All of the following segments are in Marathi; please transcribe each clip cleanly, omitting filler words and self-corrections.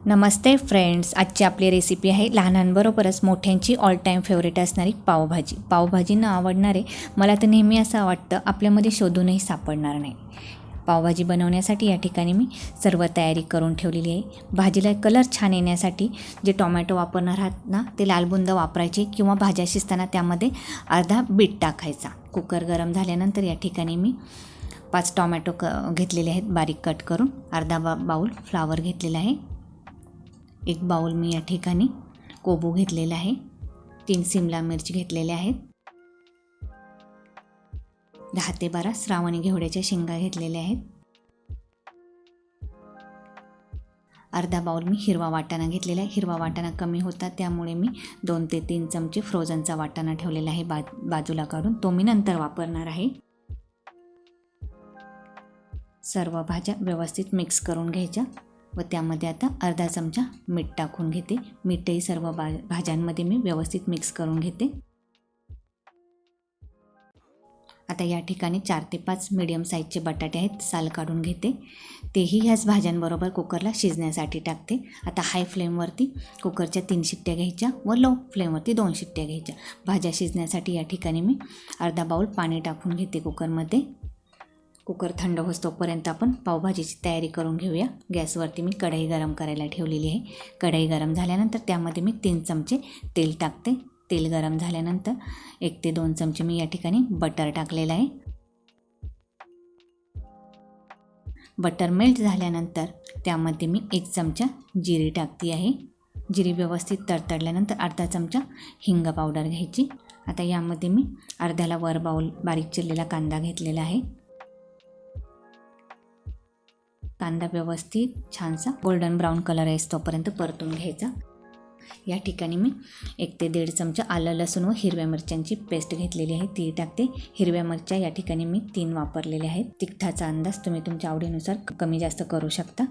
नमस्ते फ्रेंड्स, आजची आपली रेसिपी आहे लहानांबरोबरच मोठ्यांची ऑल टाईम फेवरेट असणारी पावभाजी. पावभाजी न आवडणारे मला तर नेहमी असं वाटतं आपल्यामध्ये शोधूनही सापडणार नाही. पावभाजी बनवण्यासाठी या ठिकाणी मी सर्व तयारी करून ठेवलेली आहे. भाजीला कलर छान येण्यासाठी जे टोमॅटो वापरणार आहात ना, ते लालबुंद वापरायचे किंवा भाज्या शिजताना त्यामध्ये अर्धा बीट टाकायचा. कुकर गरम झाल्यानंतर या ठिकाणी मी 5 टोमॅटो घेतलेले आहेत बारीक कट करून. अर्धा बाऊल फ्लावर घेतलेला आहे. 1 बाऊल मी या ठिकाणी कोबू घेतलेला आहे. 3 सिमला मिरची घेतलेल्या आहेत. 10 ते 12 श्रावणी घेवड्याच्या शेंगा घेतलेल्या आहेत. अर्धा बाऊल मी हिरवा वाटाणा घेतलेला आहे. हिरवा वाटाणा कमी होता त्यामुळे मी 2 ते 3 चमचे फ्रोझनचा वाटाणा ठेवलेला आहे बाजूला काढून. तो मी नंतर वापरणार आहे. सर्व भाज्या व्यवस्थित मिक्स करून घ्यायच्या व त्यामध्ये आता अर्धा चमचा मीठ टाकून घेते. मीठही सर्व भाज्यांमध्ये मी व्यवस्थित मिक्स करून घेते. आता या ठिकाणी 4 ते 5 मीडियम साईजचे बटाटे आहेत, साल काढून घेते. तेही ह्याच भाज्यांबरोबर कुकरला शिजण्यासाठी टाकते. आता हाय फ्लेमवरती कुकरच्या 3 शिट्ट्या घ्यायच्या व लो फ्लेमवरती 2 शिट्ट्या घ्यायच्या. भाज्या शिजण्यासाठी या ठिकाणी मी अर्धा बाऊल पाणी टाकून घेते कुकरमध्ये. कुकर थंड होईस्तोपर्यंत आपण पावभाजीची तयारी करून घेऊया. गॅसवरती मी कढई गरम करायला ठेवलेली आहे. कढई गरम झाल्यानंतर त्यामध्ये मी 3 चमचे तेल टाकते. तेल गरम झाल्यानंतर 1 ते 2 चमचे मी या ठिकाणी बटर टाकलेलं आहे. बटर मेल्ट झाल्यानंतर त्यामध्ये मी 1 चमचा जिरे टाकते आहे. जिरे व्यवस्थित तडतडल्यानंतर अर्धा चमचा हिंग पावडर घ्यायची. आता यामध्ये मी अर्ध्याला वर बाऊल बारीक चिरलेला कांदा घेतलेला आहे. कांदा व्यवस्थित छानसा गोल्डन ब्राऊन कलर येतोपर्यंत परतून घ्यायचा. या ठिकाणी मी 1 ते 1.5 चमचा आलं लसूण व हिरव्या मिरच्यांची पेस्ट घेतलेली आहे, ती टाकते. हिरव्या मिरच्या या ठिकाणी मी 3 वापरलेल्या आहेत. तिखटाचा अंदाज तुम्ही तुमच्या आवडीनुसार कमी जास्त करू शकता.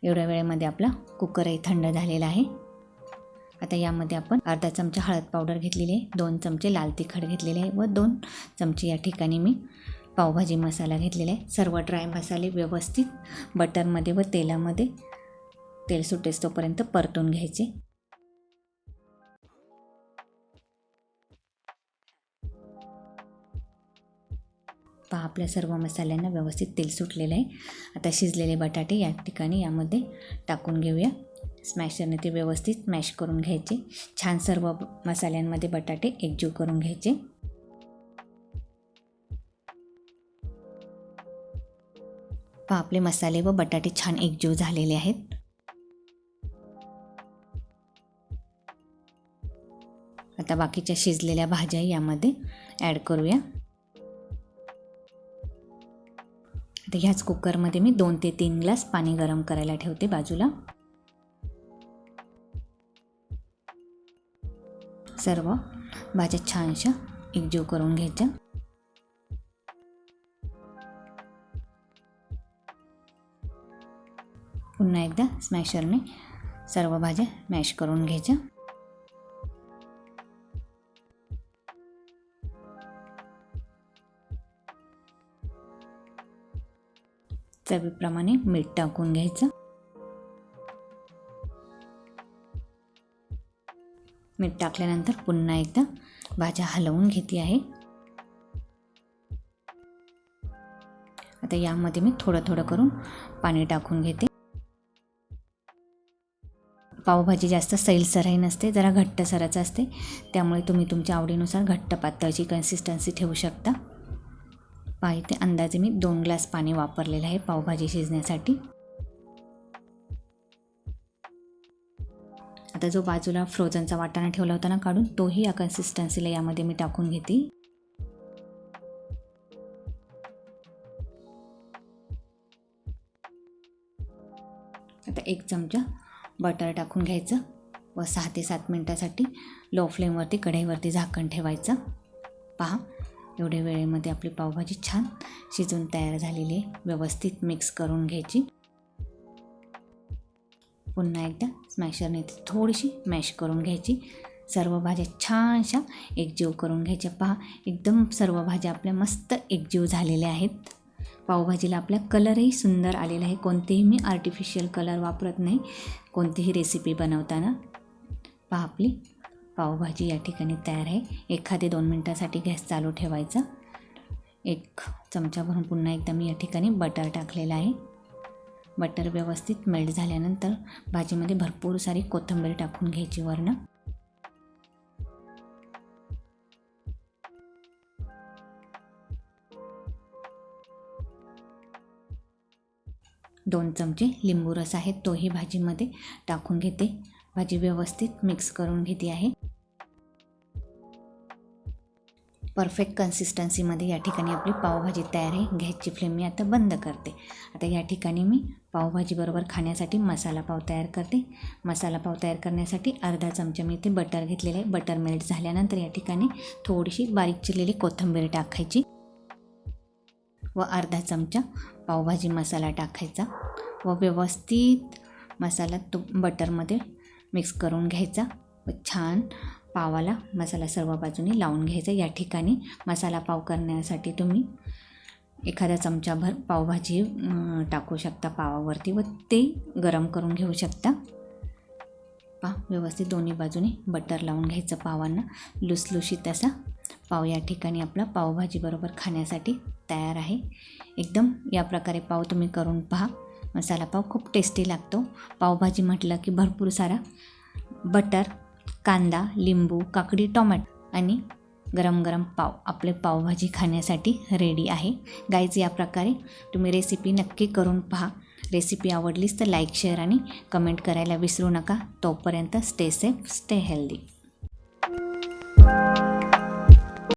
एवढ्या वेळेमध्ये आपला कुकरही थंड झालेला आहे. आता यामध्ये आपण अर्धा चमचा हळद पावडर घेतलेली आहे, 2 चमचे लाल तिखट घेतलेले आहे व 2 चमचे या ठिकाणी मी पावभाजी मसाला घेतलेला आहे. सर्व ड्राय मसाले व्यवस्थित बटरमध्ये व तेलामध्ये तेल सुटेस्तोपर्यंत परतून घ्यायचे. पहा, आपल्या सर्व मसाल्यांना व्यवस्थित तेल सुटलेलं आहे. आता शिजलेले बटाटे या ठिकाणी यामध्ये टाकून घेऊया. स्मॅशरने ते व्यवस्थित मॅश करून घ्यायचे. छान सर्व मसाल्यांमध्ये बटाटे एकजीव करून घ्यायचे. पहा, आपले मसाले व बटाटे छान एकजीव झालेले आहेत. आता बाकीच्या शिजलेल्या भाज्या यामध्ये ॲड करूया. आता ह्याच कुकरमध्ये मी 2 ते 3 ग्लास पाणी गरम करायला ठेवते बाजूला. सर्व भाज्या छानशा एकजीव करून घ्यायच्या. पुन्हा एकदा स्मॅशरने सर्व भाज्या मॅश करून घ्यायच्या. चवीप्रमाणे मीठ टाकून घ्यायचं. मीठ टाकल्यानंतर पुन्हा एकदा भाज्या हलवून घेते आहे. आता यामध्ये मी थोडं थोडं करून पाणी टाकून घेते. पावभाजी जास्त सैलसरही नसते, जरा घट्टसरच असते, त्यामुळे तुम्ही तुमच्या आवडीनुसार घट्ट पातळची कन्सिस्टन्सी ठेवू शकता. पहा, इथे अंदाजे मी 2 ग्लास पाणी वापरलेलं आहे पावभाजी शिजण्यासाठी. आता जो बाजूला फ्रोझनचा वाटाणा ठेवला होता ना काढून, तोही या कन्सिस्टन्सीला यामध्ये मी टाकून घेते. आता 1 चमचा बटर टाकून घ्यायचं व 6 ते 7 मिनटासाठी लो फ्लेमवरती कढईवरती झाकण ठेवायचं. पहा, एवढ्या वेळेमध्ये आपली पावभाजी छान शिजून तयार झालेली आहे. व्यवस्थित मिक्स करून घ्यायची. पुन्हा एकदा स्मॅशरने थोडीशी मॅश करून घ्यायची. सर्व भाज्या छानशा एकजीव करून घ्यायच्या. पहा, एकदम सर्व भाज्या आपल्या मस्त एकजीव झालेल्या आहेत. पावभाजीला आपला कलरही सुंदर आलेला आहे. कोणतेही मी आर्टिफिशियल कलर वापरत नाही कोणतीही रेसिपी बनवताना. पहा आपली पावभाजी या ठिकाणी तयार आहे. 1 ते 2 मिनटासाठी गॅस चालू ठेवायचा. 1 चमचा भरून पुन्हा एकदा मी या ठिकाणी बटर टाकलेलं आहे. बटर व्यवस्थित मेल्ट झाल्यानंतर भाजीमध्ये भरपूर सारी कोथिंबीर टाकून घ्यायची वरनं. दोन चमचे लिंबू रस आहे तोही भाजीमध्ये टाकून घेते. भाजी व्यवस्थित मिक्स करून घेते आहे. परफेक्ट कन्सिस्टन्सीमध्ये या ठिकाणी आपली पावभाजी तयार आहे. गॅसची फ्लेम मी आता बंद करते. आता या ठिकाणी मी पावभाजीबरोबर खाण्यासाठी मसाला पाव तयार करते. मसाला पाव तयार करण्यासाठी अर्धा चमचा मी इथे बटर घेतलेलं आहे. बटर मेल्ट झाल्यानंतर या ठिकाणी थोडीशी बारीक चिरलेली कोथिंबीर टाकायची व अर्धा चमचा पावभाजी मसाला टाकायचा व व्यवस्थित मसाला तो बटरमध्ये मिक्स करून घ्यायचा व छान पावाला मसाला सर्व बाजूनी लावून घ्यायचा. या ठिकाणी मसाला पाव करण्यासाठी तुम्ही एखादा चमचाभर पावभाजी टाकू शकता पावावरती व ते गरम करून घेऊ शकता. व्यवस्थित दोन्ही बाजूने बटर लावून घ्यायचं पावांना. लुसलुशीत असा पाव या ठिकाणी आपला पावभाजीबरोबर खाण्यासाठी तयार आहे. एकदम या प्रकारे पाव तुम्ही करून पहा. मसाला पाव खूप टेस्टी लागतो. पावभाजी म्हटलं की भरपूर सारा बटर, कांदा, लिंबू, काकडी, टोमॅटो आणि गरम गरम पाव आपले पावभाजी खाण्यासाठी रेडी आहे. गाईज या प्रकारे तुम्ही रेसिपी नक्की करून पहा. रेसिपी आवडलीच तर लाईक, शेअर आणि कमेंट करायला विसरू नका. तोपर्यंत स्टे सेफ, स्टे हेल्दी.